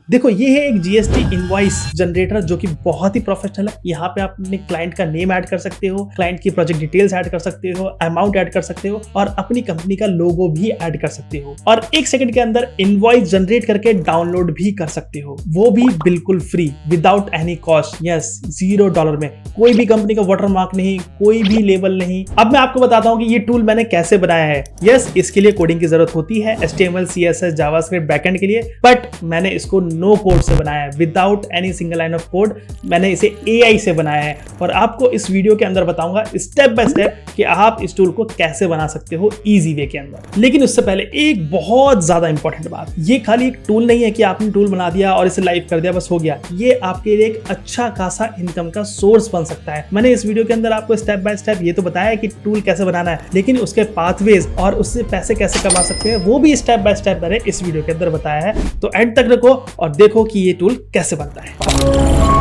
देखो ये है एक जीएसटी इनवॉइस जनरेटर जो कि बहुत ही प्रोफेशनल है। यहाँ पे आप अपने क्लाइंट का नेम ऐड कर सकते हो, क्लाइंट की प्रोजेक्ट डिटेल्स ऐड कर सकते हो, अमाउंट ऐड कर सकते हो और अपनी कंपनी का लोगो भी ऐड कर सकते हो और 1 सेकंड के अंदर इनवॉइस जनरेट करके डाउनलोड भी कर सकते हो, वो भी बिल्कुल free without any cost. Yes, $0 में, कोई भी कंपनी का वाटरमार्क नहीं, कोई भी लेबल नहीं। अब मैं आपको बताता हूँ कि ये टूल मैंने कैसे बनाया है। यस, इसके लिए कोडिंग की जरूरत होती है, HTML, CSS, जावास्क्रिप्ट बैकएंड के लिए, बट मैंने इसको नो कोड से बनाया है, without any single line of code. मैंने इसे AI से बनाया है और आपको इस वीडियो के अंदर बताऊंगा स्टेप बाय स्टेप कि आप इस टूल को कैसे बना सकते हो इजी वे के अंदर। लेकिन उससे पहले एक बहुत ज्यादा इंपॉर्टेंट बात, ये खाली एक टूल नहीं है कि आपने टूल बना दिया और इसे लाइव कर दिया बस हो गया। ये आपके लिए एक अच्छा खासा इनकम का सोर्स बन सकता है। मैंने इस वीडियो के अंदर आपको स्टेप बाय स्टेप ये तो बताया है कि टूल कैसे बनाना है, लेकिन उसके पाथवेज और उससे पैसे कैसे कमा सकते हैं वो भी स्टेप बाय स्टेप मैंने इस वीडियो के अंदर बताया है। तो एंड तक रखो और देखो कि ये टूल कैसे बनता है।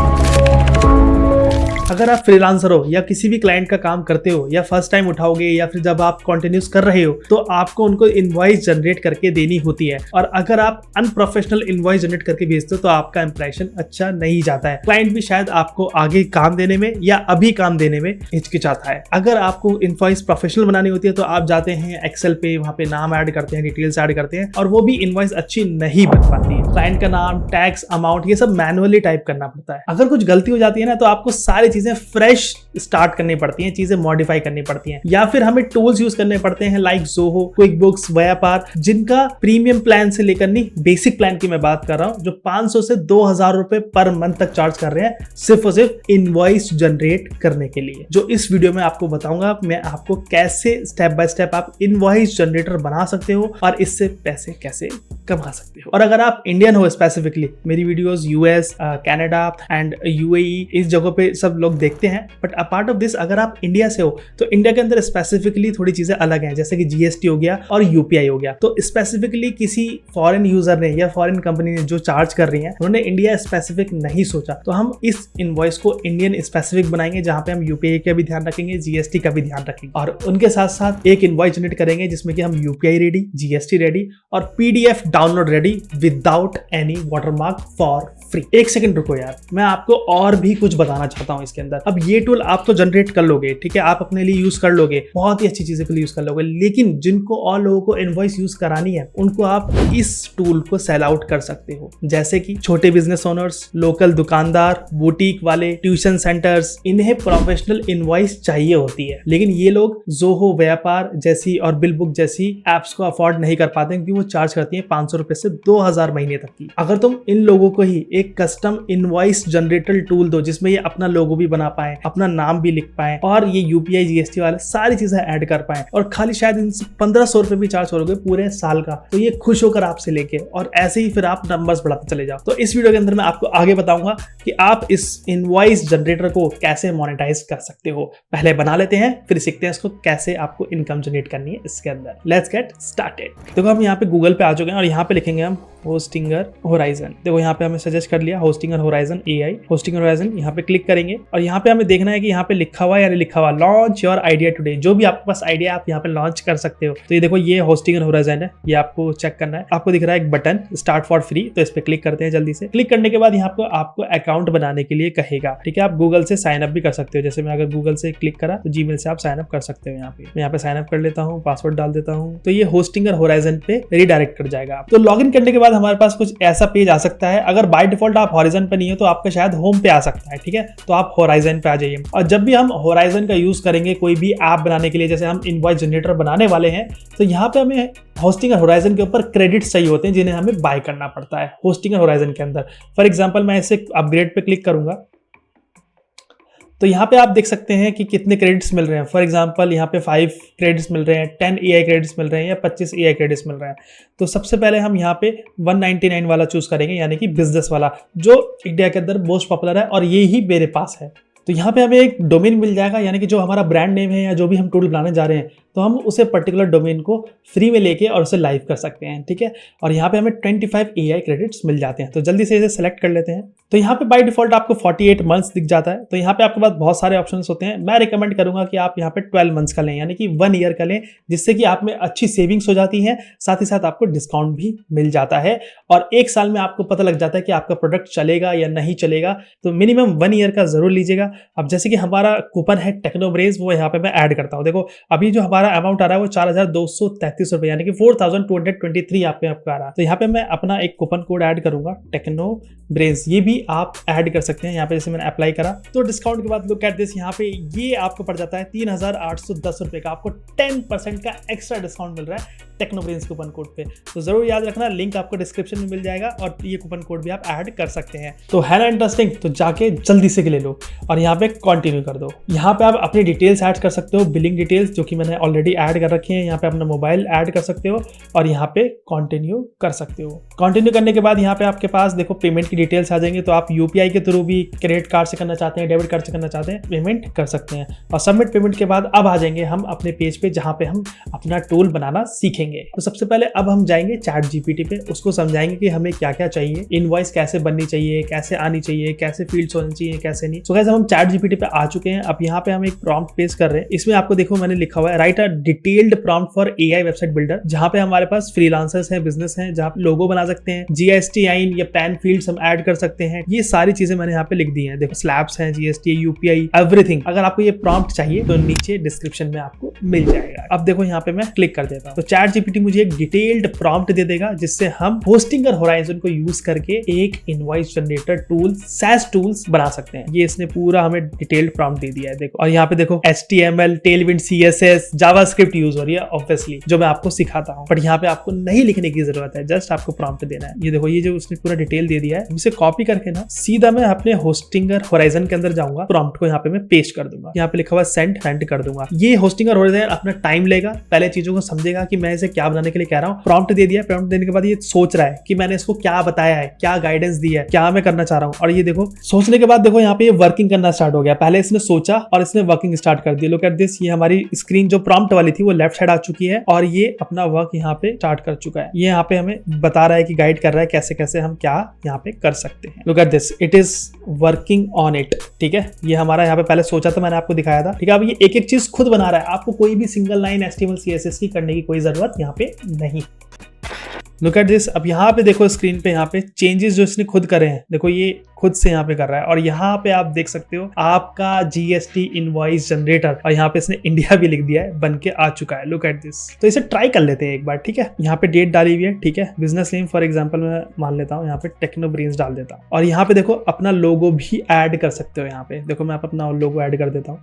अगर आप फ्रीलांसर हो या किसी भी क्लाइंट का काम करते हो या फर्स्ट टाइम उठाओगे या फिर जब आप कंटिन्यूस कर रहे हो तो आपको उनको इनवॉइस जनरेट करके देनी होती है और अगर आप अनप्रोफेशनल इनवॉइस जनरेट करके भेजते हो तो आपका इंप्रेशन अच्छा नहीं जाता है। क्लाइंट भी शायद आपको आगे काम देने में या अभी काम देने में हिचकिचाता है। अगर आपको इनवॉइस प्रोफेशनल बनानी होती है तो आप जाते हैं एक्सेल पे, वहां पे नाम ऐड करते हैं, डिटेल्स ऐड करते हैं और वो भी इनवॉइस अच्छी नहीं बन पाती है। क्लाइंट का नाम, टैक्स, अमाउंट ये सब मैनुअली टाइप करना पड़ता है। अगर कुछ गलती हो जाती है ना तो आपको सारी चीजें फ्रेश स्टार्ट करनी पड़ती हैं, चीजें मॉडिफाई करनी पड़ती हैं या फिर हमें टूल्स यूज करने पड़ते हैं लाइक ज़ोहो, क्विकबुक्स, व्यापार, जिनका प्रीमियम प्लान से लेकर नहीं बेसिक प्लान की मैं बात कर रहा हूं, जो 500 से 2000 रुपए पर मंथ तक चार्ज कर रहे हैं सिर्फ और सिर्फ इनवॉइस जनरेट करने के लिए। जो इस वीडियो में आपको बताऊंगा मैं आपको कैसे स्टेप बाय स्टेप आप इनवॉइस जनरेटर बना सकते हो और इससे पैसे कैसे कमा सकते हो। और अगर आप इंडियन हो स्पेसिफिकली, मेरी videos US, Canada and UAE इस जगह पे सब लोग देखते हैं, बट अपार्ट ऑफ दिस अगर आप इंडिया से हो तो इंडिया के अंदर स्पेसिफिकली थोड़ी चीजें अलग हैं, जैसे कि GST हो गया और UPI हो गया। तो स्पेसिफिकली किसी फॉरेन यूजर ने या फॉरेन कंपनी ने जो चार्ज कर रही है उन्होंने इंडिया स्पेसिफिक नहीं सोचा, तो हम इस इनवॉइस को इंडियन स्पेसिफिक बनाएंगे जहां पे हम UPI का भी ध्यान रखेंगे, GST का भी ध्यान रखेंगे और उनके साथ साथ एक इनवॉइस जनरेट करेंगे जिसमें कि हम UPI रेडी, GST रेडी और PDF download ready without any watermark for free. 1 second रुको यार, मैं आपको और भी कुछ बताना चाहता हूं इसके अंदर। अब ये टूल आप तो जनरेट कर लोगे, ठीक है, आप अपने लिए यूज कर लोगे, बहुत ही अच्छी चीजें के लिए यूज कर लोगे, लेकिन जिनको और लोगों को इनवॉइस यूज करानी है उनको आप इस टूल को सेल आउट कर सकते हो, जैसे कि छोटे बिजनेस ओनर्स, लोकल दुकानदार, बुटीक वाले, ट्यूशन सेंटर्स, इन्हें प्रोफेशनल इनवॉइस चाहिए होती है, लेकिन ये लोग ज़ोहो, व्यापार जैसी और बिल बुक जैसी एप्स को अफोर्ड नहीं कर पाते क्योंकि वो चार्ज करती है 500 रुपए से 2000 महीने तक की। अगर तुम इन लोगों को ही एक कस्टम इनवॉइस जनरेटर टूल दो जिसमें ये अपना लोगो भी बना पाए, अपना नाम भी लिख पाए और ये UPI GST वाले सारी चीजें ऐड कर पाए और खाली शायद इनसे 1500 रुपए भी चार्ज करोगे पूरे साल का, तो ये खुश होकर आपसे लेके और ऐसे ही फिर आप नंबर्स बढ़ाते चले जाओ। तो इस वीडियो के अंदर मैं आपको आगे बताऊंगा कि आप इस इनवॉइस जनरेटर को कैसे मोनेटाइज कर सकते हो। पहले बना लेते हैं फिर सीखते हैं इसको कैसे आपको इनकम जनरेट करनी है इसके अंदर। Let's get started. देखो हम यहाँ पे गूगल पे आ चुके हैं और यहाँ पे लिखेंगे हम होस्टिंगर होराइजन। देखो यहाँ पे हमें सजेस्ट कर लिया Hostinger horizon AI, Hostinger horizon. यहाँ पे क्लिक करेंगे और यहाँ पे हमें देखना है कि यहाँ पे लिखा हुआ यानी लिखा हुआ लॉन्च योर आइडिया टुडे। जो भी आपके पास आइडिया आप यहाँ पे लॉन्च कर सकते हो। तो ये देखो ये होस्टिंगर होराइजन है, ये आपको चेक करना है। आपको दिख रहा है एक बटन स्टार्ट फॉर फ्री, तो इस पे क्लिक करते हैं जल्दी से। क्लिक करने के बाद यहाँ पे आपको अकाउंट बनाने के लिए कहेगा, ठीक है। आप गूगल से साइन अप भी कर सकते हो, जैसे मैं अगर गूगल से क्लिक करा तो Gmail से आप साइन अप कर सकते हो। मैं यहाँ पे साइन अप कर लेता हूँ, पासवर्ड डाल देता हूँ, तो ये होस्टिंगर होराइजन पे रिडायरेक्ट कर जाएगा। तो लॉगिन करने के बाद हमारे पास कुछ ऐसा पेज आ सकता है। अगर बाय डिफॉल्ट आप होराइजन पे नहीं हो तो आपका शायद होम पे आ सकता है, ठीक है। तो आप होराइजन पे आ जाइए और जब भी हम होराइजन का यूज करेंगे कोई भी ऐप बनाने के लिए, जैसे हम इनवॉइस जनरेटर बनाने वाले हैं, तो यहाँ पे हमें होस्टिंगर होराइजन के ऊपर क्रेडिट्स चाहिए होते हैं जिन्हें हमें बाय करना पड़ता है होस्टिंगर होराइजन के अंदर। फॉर एग्जाम्पल मैं इसे अपग्रेड पे क्लिक करूंगा तो यहाँ पे आप देख सकते हैं कि कितने क्रेडिट्स मिल रहे हैं। फॉर एग्जांपल यहाँ पे 5 क्रेडिट्स मिल रहे हैं, 10 AI क्रेडिट्स मिल रहे हैं या 25 AI क्रेडिट्स मिल रहे हैं। तो सबसे पहले हम यहाँ पे 199 वाला चूज करेंगे, यानी कि बिजनेस वाला, जो इंडिया के अंदर मोस्ट पॉपुलर है और ये ही मेरे पास है। तो यहाँ पे हमें एक डोमेन मिल जाएगा, यानी कि जो हमारा ब्रांड नेम है या जो भी हम टूल बनाने जा रहे हैं तो हम उसे पर्टिकुलर डोमेन को फ्री में लेके और उसे लाइव कर सकते हैं, ठीक है। और यहाँ पे हमें 25 AI क्रेडिट्स मिल जाते हैं। तो जल्दी से इसे सेलेक्ट कर लेते हैं। तो यहाँ पे बाय डिफॉल्ट आपको 48 मंथ्स दिख जाता है। तो यहाँ पे आपके पास बहुत सारे ऑप्शंस होते हैं। मैं रिकमेंड करूंगा कि आप यहाँ पे 12 मंथ्स का लें, यानी कि 1 ईयर का लें, जिससे कि आप में अच्छी सेविंग्स हो जाती है, साथ ही साथ आपको डिस्काउंट भी मिल जाता है और 1 साल में आपको पता लग जाता है कि आपका प्रोडक्ट चलेगा या नहीं चलेगा। तो मिनिमम 1 ईयर का जरूर लीजिएगा। अब जैसे कि हमारा कूपन है टेक्नोब्रेज, वो यहाँ पे मैं ऐड करता हूँ। देखो अभी जो हमारा अमाउंट आ रहा है वो 4233 रुपए, यानी कि 4223 आप पे आपका आ रहा है। तो यहाँ पे मैं अपना एक कूपन कोड ऐड करूंगा टेक्नोब्रेज, ये भी आप ऐड कर सकते हैं। यहाँ पे जैसे मैंने अप्लाई करा तो डिस्काउंट के बाद लुक एट दिस, यहाँ पे ये आपको पड़ जाता है 3810 रुपए का। आपको 10% का एक्स्ट्रा डिस्काउंट मिल रहा है टेक्नोब्रेज कूपन कोड पे। तो जरूर याद रखना, लिंक आपको डिस्क्रिप्शन में मिल जाएगा और ये कूपन कोड भी आप ऐड कर सकते हैं। तो है ना इंटरेस्टिंग, तो जाके जल्दी से ले लो और यहाँ पे कंटिन्यू कर दो। यहाँ पे आप अपनी डिटेल्स ऐड कर सकते हो, बिलिंग डिटेल्स जो कि मैंने ऑलरेडी ऐड कर रखी है। यहाँ पे अपना मोबाइल ऐड कर सकते हो और यहाँ पे कंटिन्यू कर सकते हो। कंटिन्यू करने के बाद यहाँ पे आपके पास देखो पेमेंट की डिटेल्स आ जाएंगे। तो आप यूपीआई के थ्रू भी, क्रेडिट कार्ड से करना चाहते हैं, डेबिट कार्ड से करना चाहते हैं, पेमेंट कर सकते हैं। और सबमिट पेमेंट के बाद अब आ जाएंगे हम अपने पेज पे जहाँ पे हम अपना टूल बनाना सीखेंगे। तो सबसे पहले अब हम जाएंगे चैट जीपीटी पे, उसको समझाएंगे कि हमें क्या क्या चाहिए, इनवॉइस कैसे बननी चाहिए, कैसे आनी चाहिए, कैसे फील्ड्स होनी चाहिए, कैसे नहीं। सो गाइस हम चैट जीपीटी पे आ चुके हैं। अब यहाँ पे हम एक प्रॉम्प्ट पेश कर रहे हैं। इसमें आपको देखो मैंने लिखा हुआ है right a detailed prompt for AI website builder, जहाँ पे हमारे पास फ्रीलांसर्स हैं, बिजनेस हैं, जहाँ पे लोगो बना सकते हैं, जीएसटी आइन या पैन फील्ड्स हम ऐड कर सकते हैं। ये सारी चीजें मैंने यहाँ पे लिख दी हैं। देखो स्लैब्स हैं, जीएसटी, यूपीआई, एवरीथिंग। अगर आपको ये प्रॉम्प्ट चाहिए तो नीचे डिस्क्रिप्शन में आपको मिल जाएगा। अब देखो यहाँ पे मैं क्लिक कर देता हूँ तो चैट जीपीटी मुझे एक डिटेल्ड प्रॉम्प्ट दे देगा, जिससे हम होस्टिंगर होराइजन को यूज करके एक invoice generator tool, SaaS tools बना सकते हैं। ये इसने पूरा हमें डिटेल्ड प्रॉम्प्ट दे दिया है देखो। और यहाँ पे देखो HTML, Tailwind, CSS, JavaScript use हो रही है ऑब्वियसली, जो मैं आपको सिखाता हूँ। बट यहाँ पे आपको नहीं लिखने की जरूरत है, जस्ट आपको प्रॉम्प्ट देना है। ये देखो ये जो उसने पूरा डिटेल दे दिया है, इसे कॉपी करके ना सीधा मैं अपने होस्टिंगर होराइजन के अंदर जाऊंगा, प्रॉम्प्ट को यहाँ पे मैं पेस्ट कर दूंगा। यहाँ पे लिखा हुआ सेंड कर दूंगा। ये होस्टिंगर होराइजन अपना टाइम लेगा, पहले चीजों को समझेगा कि मैं इसे क्या बनाने के लिए कह रहा हूँ। प्रॉम्प्ट दे दिया, प्रॉम्प्ट देने के बाद ये सोच रहा है कि मैंने इसको क्या बताया है, क्या गाइडेंस दी है, क्या मैं करना चाह रहा हूँ। और ये देखो सोचने के बाद देखो यहाँ पे ये वर्किंग करना स्टार्ट हो गया। पहले इसने सोचा और इसने वर्किंग स्टार्ट कर दी। लुक एट दिस, ये हमारी स्क्रीन जो प्रॉम्प्ट वाली थी वो लेफ्ट साइड आ चुकी है और ये अपना वर्क यहाँ पे स्टार्ट कर चुका है। ये यहाँ पे हमें बता रहा है कि गाइड कर रहा है कैसे कैसे हम क्या यहाँ पे कर सकते हैं। Look at this, it is working on it. ठीक है, ये हमारा यहाँ पे पहले सोचा था, मैंने आपको दिखाया था। ठीक है, अब ये एक एक चीज खुद बना रहा है। आपको कोई भी सिंगल लाइन HTML CSS की करने की कोई जरूरत यहाँ पे नहीं। लुक एट दिस, अब यहाँ पे देखो स्क्रीन पे यहाँ पे चेंजेस जो इसने खुद करे हैं, देखो ये खुद से यहाँ पे कर रहा है। और यहाँ पे आप देख सकते हो आपका GST इनवॉइस जनरेटर, और यहाँ पे इसने इंडिया भी लिख दिया है, बन के आ चुका है। लुक एट दिस, तो इसे ट्राई कर लेते हैं एक बार। ठीक है, यहाँ पे डेट डाली हुई है। ठीक है, बिजनेस नेम फॉर एग्जांपल मैं मान लेता हूँ, यहाँ पे टेक्नोब्रेन्स डाल देता हूँ। और यहाँ पे देखो अपना लोगो भी ऐड कर सकते हो। यहाँ पे देखो मैं अपना लोगो ऐड कर देता हूँ।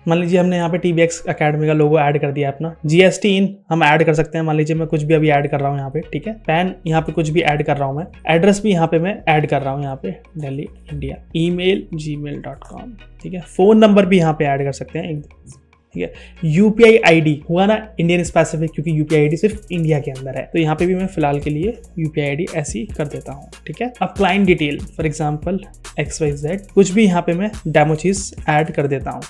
मान लीजिए हमने यहाँ पे TBX अकेडमी का लोगो ऐड कर दिया अपना। GST इन हम ऐड कर सकते हैं। मान लीजिए मैं कुछ भी अभी ऐड कर रहा हूँ यहाँ पे। ठीक है, पैन यहाँ पे कुछ भी ऐड कर रहा हूँ मैं। एड्रेस भी यहाँ पे मैं ऐड कर रहा हूँ, यहाँ पे दिल्ली इंडिया, ईमेल gmail.com। ठीक है, फोन नंबर भी यहाँ पे ऐड कर सकते हैं। ठीक है, UPI ID हुआ ना इंडियन स्पेसिफिक, क्योंकि UPI ID सिर्फ इंडिया के अंदर है। तो यहाँ पे भी मैं फिलहाल के लिए UPI ID ऐसी कर देता हूँ। ठीक है, अब client detail for example XYZ, कुछ भी यहाँ पे मैं डेमो चीज ऐड कर देता हूँ।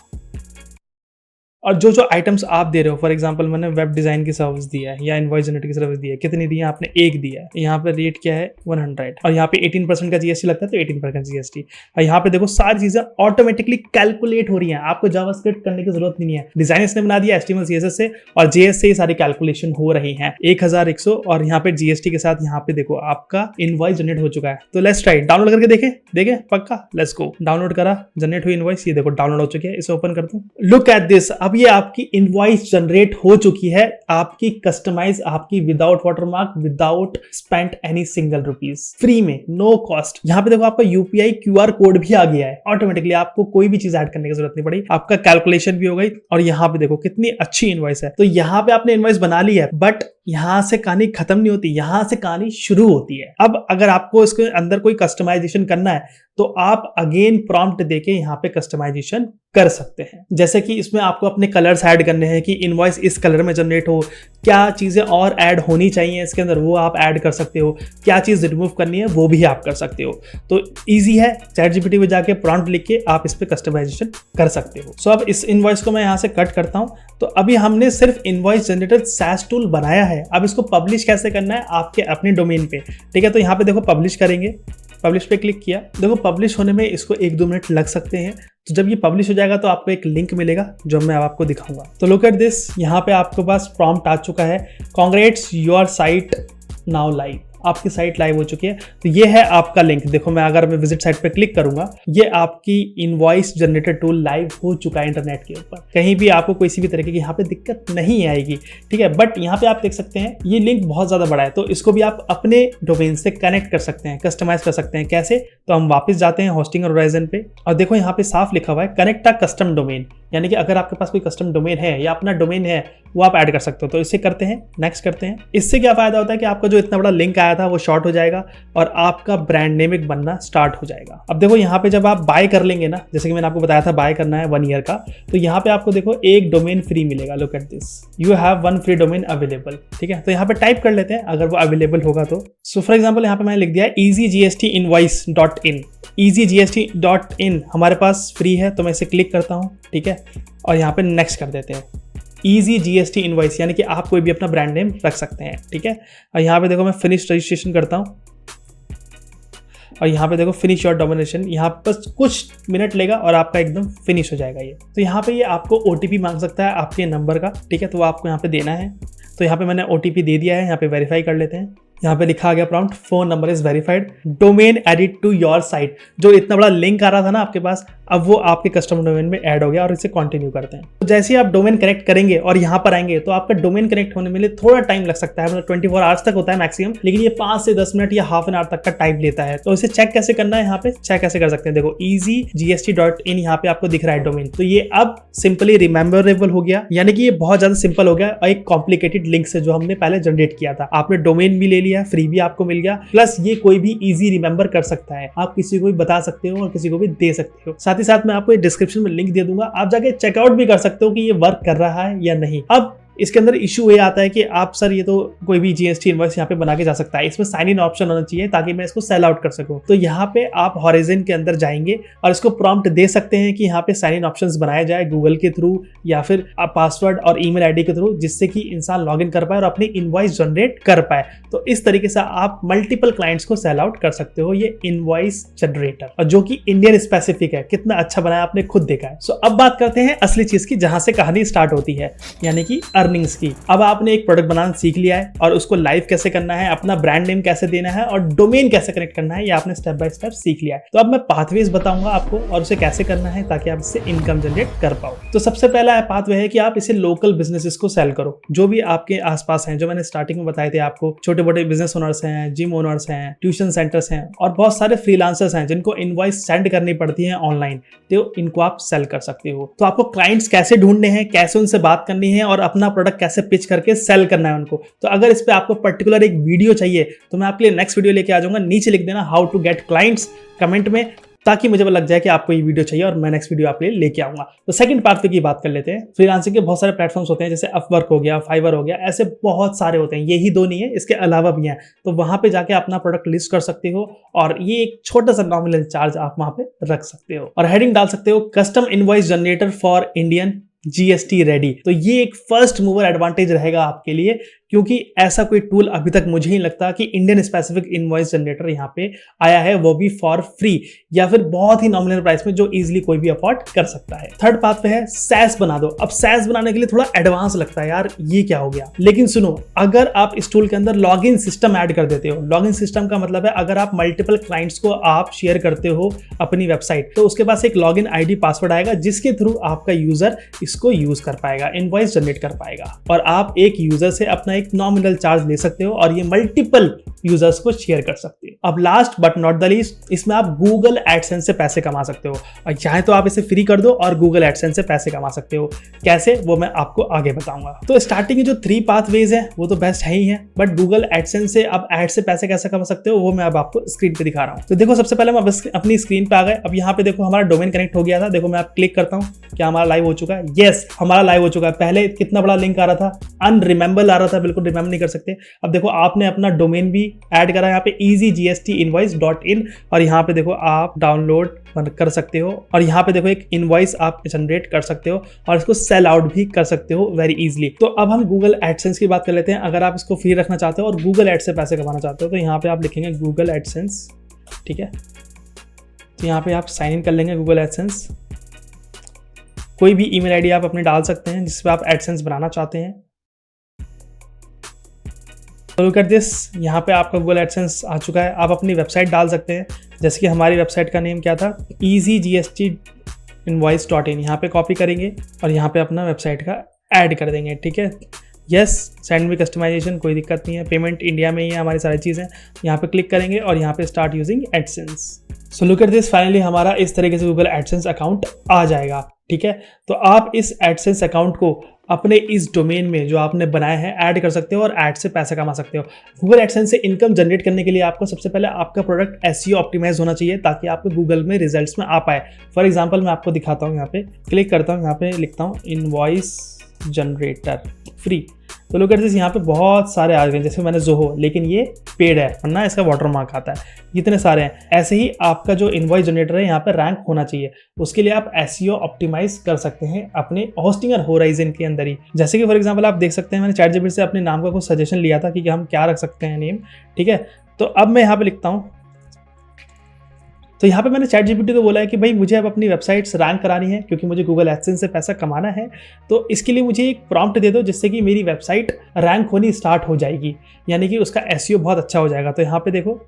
और जो जो आइटम्स आप दे रहे हो, फॉर एग्जांपल मैंने वेब डिजाइन की सर्विस दी है या इनवॉइस जनरेटर की सर्विस दी है, कितनी दी है आपने? एक दिया है। यहाँ पे रेट क्या है? 100। और यहाँ पे 18% का GST लगता है, तो 18% GST। और यहाँ पे देखो सारी चीजें ऑटोमेटिकली कैलकुलेट हो रही हैं, आपको जावास्क्रिप्ट करने की जरूरत नहीं है। डिजाइन इसने बना दिया HTML CSS से, और JS से ये सारी कैलकुलेशन हो रही है। 1100 और यहाँ पे GST के साथ यहाँ पे देखो आपका इनवॉइस जनरेट हो चुका है। तो लेट्स ट्राई, डाउनलोड करके देखें पक्का। लेट्स गो, डाउनलोड करा, जनरेट हुई इनवॉइस, ये देखो डाउनलोड हो चुकी है। इसे ओपन कर दूं। लुक एट दिस, अब ये आपकी इनवॉइस जनरेट हो चुकी है, आपकी कस्टमाइज, आपकी without watermark, without spent any single rupees, free में, नो कॉस्ट। यहाँ पे देखो आपका UPI QR कोड भी आ गया है ऑटोमेटिकली, आपको कोई भी चीज ऐड करने की जरूरत नहीं पड़ी, आपका कैलकुलेशन भी हो गई। और यहाँ पे देखो कितनी अच्छी इनवॉइस है। तो यहाँ पे आपने इनवॉइस बना ली है, बट यहां से कहानी खत्म नहीं होती, यहां से कहानी शुरू होती है। अब अगर आपको इसके अंदर कोई कस्टमाइजेशन करना है तो आप अगेन प्रॉम्प्ट देके यहाँ पे कस्टमाइजेशन कर सकते हैं। जैसे कि इसमें आपको अपने कलर्स ऐड करने हैं कि इनवॉइस इस कलर में जनरेट हो, क्या चीज़ें और ऐड होनी चाहिए इसके अंदर वो आप ऐड कर सकते हो, क्या चीज़ रिमूव करनी है वो भी आप कर सकते हो। तो ईजी है, ChatGPT में जाके प्रॉम्प्ट लिख के आप इस पर कस्टमाइजेशन कर सकते हो। सो अब इस इनवॉइस को मैं यहाँ से कट करता हूँ। तो अभी हमने सिर्फ इनवॉइस जनरेटर SaaS टूल बनाया है, अब इसको पब्लिश कैसे करना है आपके अपने डोमेन पे, ठीक है। तो यहाँ पे देखो पब्लिश करेंगे, पब्लिश पे क्लिक किया, देखो पब्लिश होने में इसको 1-2 मिनट लग सकते हैं। तो जब ये पब्लिश हो जाएगा तो आपको एक लिंक मिलेगा जो मैं आपको दिखाऊंगा। तो लुक एट दिस, यहाँ पे आपके पास प्रॉम्प्ट आ चुका है, congrats your site now live, आपकी साइट लाइव हो चुकी है। तो ये है आपका लिंक, देखो मैं अगर मैं विजिट साइट पे क्लिक करूंगा, ये आपकी इनवॉइस जनरेटर टूल लाइव हो चुका है इंटरनेट के ऊपर। कहीं भी आपको कोई सी भी तरीके की यहाँ पे दिक्कत नहीं आएगी, ठीक है। बट यहाँ पे आप देख सकते हैं ये लिंक बहुत ज्यादा बड़ा है, तो इसको भी आप अपने डोमेन से कनेक्ट कर सकते हैं, कस्टमाइज कर सकते हैं। कैसे? तो हम वापस जाते हैं होस्टिंग और होराइजन पे, और देखो यहाँ पे साफ लिखा हुआ है कनेक्ट अ कस्टम डोमेन, यानी कि अगर आपके पास कोई कस्टम डोमेन है या अपना डोमेन है वो आप ऐड कर सकते हो। तो इसे करते हैं, नेक्स्ट करते हैं। इससे क्या फायदा होता है कि आपका जो इतना बड़ा लिंक आया था वो शॉर्ट हो जाएगा और आपका ब्रांड नेम एक बनना स्टार्ट हो जाएगा। अब देखो यहाँ पे जब आप बाय कर लेंगे ना, जैसे कि मैंने आपको बताया था बाय करना है 1 ईयर का, तो यहाँ पे आपको देखो एक डोमेन फ्री मिलेगा। Look at this, you have 1 free domain available, ठीक है। तो यहाँ पे टाइप कर लेते हैं अगर वो अवेलेबल होगा तो। सो फॉर एग्जाम्पल यहाँ पे मैंने लिख दिया easygStinvoice.in, easygST.in हमारे पास फ्री है, तो मैं इसे क्लिक करता हूँ, ठीक है। और यहाँ पे नेक्स्ट कर देते हैं, ईजी GST इनवॉइस, यानी कि आप कोई भी अपना ब्रांड नेम रख सकते हैं, ठीक है। और यहाँ पे देखो मैं फिनिश रजिस्ट्रेशन करता हूँ, और यहाँ पे देखो फिनिश योर डोमिनेशन, यहाँ बस कुछ मिनट लेगा और आपका एकदम फिनिश हो जाएगा ये। तो यहाँ पे ये आपको OTP मांग सकता है आपके नंबर का, ठीक है, तो वो आपको यहाँ पे देना है। तो यहाँ पे मैंने OTP दे दिया है, यहाँ पे वेरीफाई कर लेते हैं। यहाँ पे लिखा आ गया prompt, phone number is verified, domain added to your site. जो इतना बड़ा लिंक आ रहा था ना आपके पास, अब वो आपके कस्टमर डोमेन में ऐड हो गया, और इसे कंटिन्यू करते हैं। तो जैसे ही आप डोमेन कनेक्ट करेंगे और यहाँ पर आएंगे तो आपका डोमेन कनेक्ट होने में लिए थोड़ा टाइम लग सकता है, मतलब 24 आवर्स तक होता है मैक्सिमम, लेकिन ये 5 से 10 मिनट या हाफ एन आवर तक का टाइम लेता है। तो इसे चेक कैसे करना है, यहाँ पे चेक कैसे कर सकते हैं, देखो easygst.in यहाँ पे आपको दिख रहा है डोमेन। तो ये अब सिंपली रिमेंबरेबल हो गया, यानी कि ये बहुत ज्यादा सिंपल हो गया, और एक कॉम्प्लिकेटेड लिंक से जो हमने पहले जनरेट किया था। आपने डोमेन भी ले लिया, फ्री भी आपको मिल गया, प्लस ये कोई भी इजी रिमेंबर कर सकता है, आप किसी को भी बता सकते हो और किसी को भी दे सकते हो। साथ ही साथ मैं आपको डिस्क्रिप्शन में लिंक दे दूंगा, आप जाके चेकआउट भी कर सकते हो कि ये वर्क कर रहा है या नहीं। अब इसके अंदर इशू ये आता है कि आप सर ये तो कोई भी GST इनवॉइस यहाँ पे बना के जा सकता है, इसमें साइन इन ऑप्शन होना चाहिए ताकि मैं इसको सेल आउट कर सकूं। तो यहाँ पे आप होराइजन के अंदर जाएंगे और इसको प्रॉम्प्ट दे सकते हैं कि यहाँ पे साइन इन ऑप्शंस बनाया जाए गूगल के थ्रू या फिर आप पासवर्ड और ईमेल आईडी के थ्रू, जिससे कि इंसान लॉग इन कर पाए और अपनी इनवॉइस जनरेट कर पाए। तो इस तरीके से आप मल्टीपल क्लाइंट्स को सेल आउट कर सकते हो ये इनवॉइस जनरेटर, और जो कि इंडियन स्पेसिफिक है। कितना अच्छा बनाया आपने खुद देखा है। सो अब बात करते हैं असली चीज की, जहां से कहानी स्टार्ट होती है, यानी कि अर्निंग्स की। अब आपने एक प्रोडक्ट बनाना सीख लिया है और उसको लाइव कैसे करना है, अपना ब्रांड नेम कैसे देना है और डोमेन कैसे कनेक्ट करना है, ये आपने स्टेप बाय स्टेप सीख लिया है। तो अब मैं पाथवेज बताऊंगा आपको और उसे कैसे करना है ताकि आप इससे इनकम जनरेट कर पाओ। तो सबसे पहला पाथवे है कि आप इसे लोकल बिजनेसेस को सेल करो, जो भी आपके आसपास हैं, जो मैंने स्टार्टिंग में बताए थे आपको, छोटे मोटे बिजनेस ओनर्स हैं, जिम ओनर्स हैं, ट्यूशन सेंटर्स हैं, और बहुत सारे फ्रीलांसर्स हैं जिनको इनवॉइस सेंड करनी पड़ती है ऑनलाइन, तो इनको आप सेल कर सकते हो। तो आपको क्लाइंट्स कैसे ढूंढने हैं, कैसे उनसे बात करनी है और अपना प्रोडक्ट कैसे पिच करके सेल करना है उनको। तो अगर इस पे आपको पर्टिकुलर एक वीडियो चाहिए तो मैं आपके लिए नेक्स्ट वीडियो लेके आ जाऊंगा, नीचे लिख देना how to get clients comment में, ताकि मुझे लग जाए कि आपको ये वीडियो चाहिए और मैं नेक्स्ट वीडियो आपके लिए लेके आऊंगा। तो सेकंड पार्ट की बात कर लेते हैं। फ्रीलांसिंग के बहुत सारे प्लेटफॉर्म्स होते हैं, जैसे अपवर्क हो गया, फाइवर हो गया, ऐसे बहुत सारे होते हैं, यही 2 नहीं है, इसके अलावा भी हैं। तो वहां पे जाके अपना प्रोडक्ट लिस्ट कर सकते हो और ये एक छोटा सा नॉमिनल चार्ज आप वहां पे रख सकते हो और हेडिंग डाल सकते हो custom invoice generator for Indian GST ready. तो ये एक फर्स्ट मूवर एडवांटेज रहेगा आपके लिए, क्योंकि ऐसा कोई टूल अभी तक मुझे नहीं लगता कि इंडियन स्पेसिफिक इनवॉइस जनरेटर यहाँ पे आया है, वो भी फॉर फ्री या फिर बहुत ही नॉमिनल प्राइस में, जो इजीली कोई भी अफोर्ड कर सकता है। थर्ड पाथ पे है SaaS बना दो। अब SaaS बनाने के लिए थोड़ा एडवांस लगता है यार, ये क्या हो गया, लेकिन सुनो, अगर आप इस टूल के अंदर लॉगिन सिस्टम ऐड कर देते हो, लॉगिन सिस्टम का मतलब है अगर आप मल्टीपल क्लाइंट्स को आप शेयर करते हो अपनी वेबसाइट, तो उसके पास एक लॉगिन ID पासवर्ड आएगा जिसके थ्रू आपका यूजर इसको यूज कर पाएगा, इनवॉइस जनरेट कर पाएगा, और आप एक यूजर से अपना एक नॉमिनल चार्ज ले सकते हो और ये मल्टीपल यूजर्स को शेयर कर सकते हो। अब last but not the least, इसमें आप गूगल एडसेंस से पैसे कमा सकते हो, और चाहे तो आप इसे फ्री कर दो और गूगल एडसेंस से पैसे कमा सकते हो। कैसे, वो मैं आपको आगे बताऊंगा। तो स्टार्टिंग के जो 3 पाथवेज है वो तो बेस्ट है ही है, बट गूगल एडसेंस से आप एड से पैसे कैसे कमा सकते हो वो मैं अब आपको स्क्रीन पे दिखा रहा हूँ। तो देखो, सबसे पहले हम अपनी स्क्रीन पे आ गए। अब यहाँ पे देखो हमारा डोमेन कनेक्ट हो गया था। देखो मैं आप क्लिक करता हूँ, क्या हमारा लाइव हो चुका है? यस, हमारा लाइव हो चुका है। पहले कितना बड़ा लिंक आ रहा था, अनरिमेंबल आ रहा था, बिल्कुल रिमेंबर नहीं कर सकते। अब देखो आपने अपना डोमेन भी ऐड करा यहाँ पे easygStinvoice.in, और यहाँ पे देखो आप डाउनलोड कर सकते हो, और यहाँ पे देखो एक इनवॉइस आप जनरेट कर सकते हो और इसको सेल आउट भी कर सकते हो वेरी इजीली। तो अब हम गूगल एडसेंस की बात कर लेते हैं। अगर आप इसको फ्री रखना चाहते हो और गूगल एड से पैसे कमाना चाहते हो तो यहाँ पे आप लिखेंगे गूगल एडसेंस, ठीक है। तो यहाँ पे आप साइन इन कर लेंगे गूगल एडसेंस। कोई भी ईमेल आईडी आप अपने डाल सकते हैं जिस पे आप एडसेंस बनाना चाहते हैं। तो लुक एट दिस, यहाँ पे आपका गूगल एडसेंस आ चुका है। आप अपनी वेबसाइट डाल सकते हैं, जैसे कि हमारी वेबसाइट का नेम क्या था, easygStinvoice.in। यहाँ पे कॉपी करेंगे और यहाँ पे अपना वेबसाइट का ऐड कर देंगे, ठीक है। यस, सेंड मी कस्टमाइजेशन, कोई दिक्कत नहीं है। पेमेंट इंडिया में ही है, हमारी सारी चीज़ें। यहाँ पे क्लिक करेंगे और यहाँ पे start using AdSense. So look at this, finally हमारा इस तरीके से गूगल एडसेंस अकाउंट आ जाएगा, ठीक है। तो आप इस एडसेंस अकाउंट को अपने इस डोमेन में जो आपने बनाया है ऐड कर सकते हो और ऐड से पैसा कमा सकते हो। गूगल एडसेंस से इनकम जनरेट करने के लिए आपको सबसे पहले आपका प्रोडक्ट एसईओ ऑप्टिमाइज होना चाहिए, ताकि आपको गूगल में रिजल्ट्स में आ पाए। फॉर एग्जांपल मैं आपको दिखाता हूँ, यहाँ पे क्लिक करता हूँ, यहाँ पे लिखता हूँ इनवॉइस जनरेटर फ्री। तो लोग कहते हैं यहाँ पे बहुत सारे आ गए, जैसे मैंने जोहो, लेकिन ये पेड है वरना इसका वाटरमार्क आता है। इतने सारे हैं। ऐसे ही आपका जो इनवॉइस जनरेटर है यहाँ पे रैंक होना चाहिए। उसके लिए आप एसईओ ऑप्टिमाइज कर सकते हैं अपने होस्टिंग और होराइजन के अंदर ही। जैसे कि फॉर एग्जांपल आप देख सकते हैं, मैंने चैटजीपीटी से अपने नाम का कुछ सजेशन लिया था कि हम क्या रख सकते हैं नेम, ठीक है। तो अब मैं यहाँ पे लिखता हूँ, तो यहाँ पे मैंने चैटजीपीटी को बोला है कि भाई मुझे अब अपनी वेबसाइट्स रैंक करानी है, क्योंकि मुझे गूगल एडसेंस से पैसा कमाना है। तो इसके लिए मुझे एक प्रॉम्प्ट दे दो जिससे कि मेरी वेबसाइट रैंक होनी स्टार्ट हो जाएगी, यानी कि उसका एसईओ बहुत अच्छा हो जाएगा। तो यहाँ पे देखो,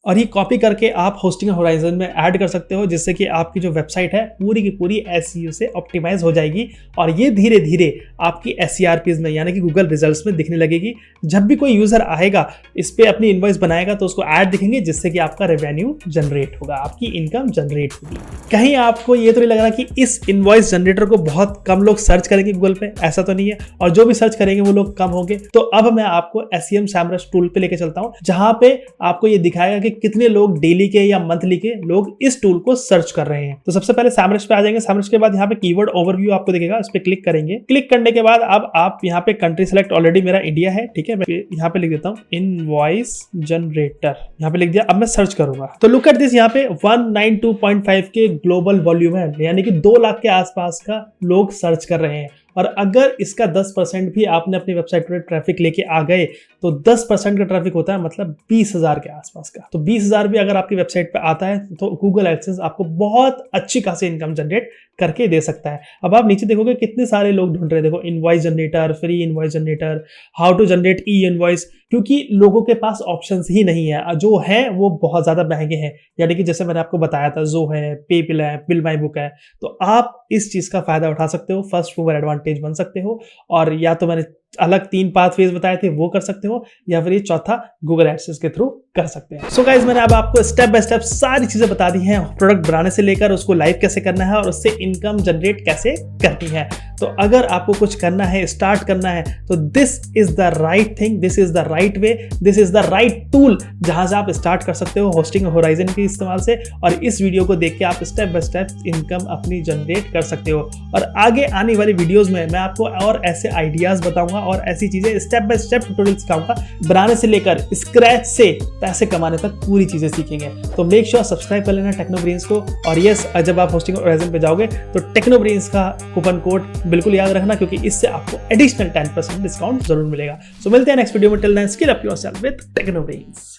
और ये कॉपी करके आप होस्टिंग होराइजन में ऐड कर सकते हो, जिससे कि आपकी जो वेबसाइट है पूरी की पूरी एसईओ से ऑप्टिमाइज हो जाएगी, और ये धीरे धीरे आपकी एसईआरपीज में यानी कि गूगल रिजल्ट्स में दिखने लगेगी। जब भी कोई यूजर आएगा, इस पे अपनी इनवॉइस बनाएगा, तो उसको ऐड दिखेंगे, जिससे कि आपका रेवेन्यू जनरेट होगा, आपकी इनकम जनरेट होगी। कहीं आपको ये तो नहीं लग रहा कि इस इनवॉइस जनरेटर को बहुत कम लोग सर्च करेंगे गूगल पे? ऐसा तो नहीं है, और जो भी सर्च करेंगे वो लोग कम होंगे। तो अब मैं आपको एसईएम सैमरश टूल पे लेके चलता हूँ, जहां पे आपको ये दिखाएगा कि कितने लोग डेली के या मंथली के लोग इस टूल को सर्च कर रहे हैं। तो सबसे पहले सैमरश पे आ जाएंगे। सैमरश के बाद यहाँ पे कीवर्ड ओवरव्यू आपको दिखेगा, इस पे क्लिक करेंगे। क्लिक करने के बाद अब आप यहाँ पे कंट्री सेलेक्ट, ऑलरेडी मेरा इंडिया है, ठीक है। मैं यहाँ पे लिख देता हूँ इनवॉइस जनरेटर, यहाँ पे लिख दिया। अब मैं सर्च करूंगा, तो लुक एट दिस, यहाँ पे 192.5 के ग्लोबल वॉल्यूम है, यानी कि 2 लाख के आसपास का लोग सर्च कर रहे हैं। और अगर इसका 10% भी आपने अपनी वेबसाइट पर ट्रैफिक लेके आ गए, तो 10% का ट्रैफिक होता है मतलब 20,000 के आसपास का। तो 20,000 भी अगर आपकी वेबसाइट पे आता है, तो गूगल एडसेंस आपको बहुत अच्छी खासी इनकम जनरेट करके दे सकता है। अब आप नीचे देखोगे कितने सारे लोग ढूंढ रहे हैं। देखो, invoice generator, free invoice generator, how to generate e invoice, क्योंकि लोगों के पास ऑप्शंस ही नहीं है। जो है वो बहुत ज्यादा महंगे हैं, यानी कि जैसे मैंने आपको बताया था, जो है, पेपिल है, बिल माई बुक है। तो आप इस चीज का फायदा उठा सकते हो, फर्स्ट मूवर एडवांटेज बन सकते हो, और या तो मैंने अलग 3 पाथवेज बताए थे वो कर सकते हो, या फिर ये चौथा गूगल एडसेंस के थ्रू कर सकते हैं। सो गाइस, मैंने अब आपको स्टेप बाय स्टेप सारी चीजें बता दी हैं, प्रोडक्ट बनाने से लेकर उसको लाइव कैसे करना है और उससे इनकम जनरेट कैसे करनी है। तो अगर आपको कुछ करना है, स्टार्ट करना है, तो this is the right thing, this is the right way, this is the right tool, जहां से आप स्टार्ट कर सकते हो होस्टिंग होराइजन के इस्तेमाल से। और इस वीडियो को देख के आप स्टेप बाय स्टेप इनकम अपनी जनरेट कर सकते हो। और आगे आने वाली वीडियोस में मैं आपको और ऐसे आइडियाज बताऊंगा और ऐसी चीजें स्टेप बाय स्टेप ट्यूटोरियल सिखाऊंगा, बनाने से लेकर स्क्रैच से पैसे कमाने तक पूरी चीजें सीखेंगे। तो मेक श्योर सब्सक्राइब कर लेना टेक्नोब्रेन्स को। और यस, जब आप होस्टिंग होराइजन पे जाओगे तो टेक्नोब्रेन्स का कूपन कोड बिल्कुल याद रखना, क्योंकि इससे आपको एडिशनल 10% डिस्काउंट जरूर मिलेगा। सो मिलते हैं नेक्स्ट वीडियो में। Till then, skill up yourself with टेक्नोब्रेन्स।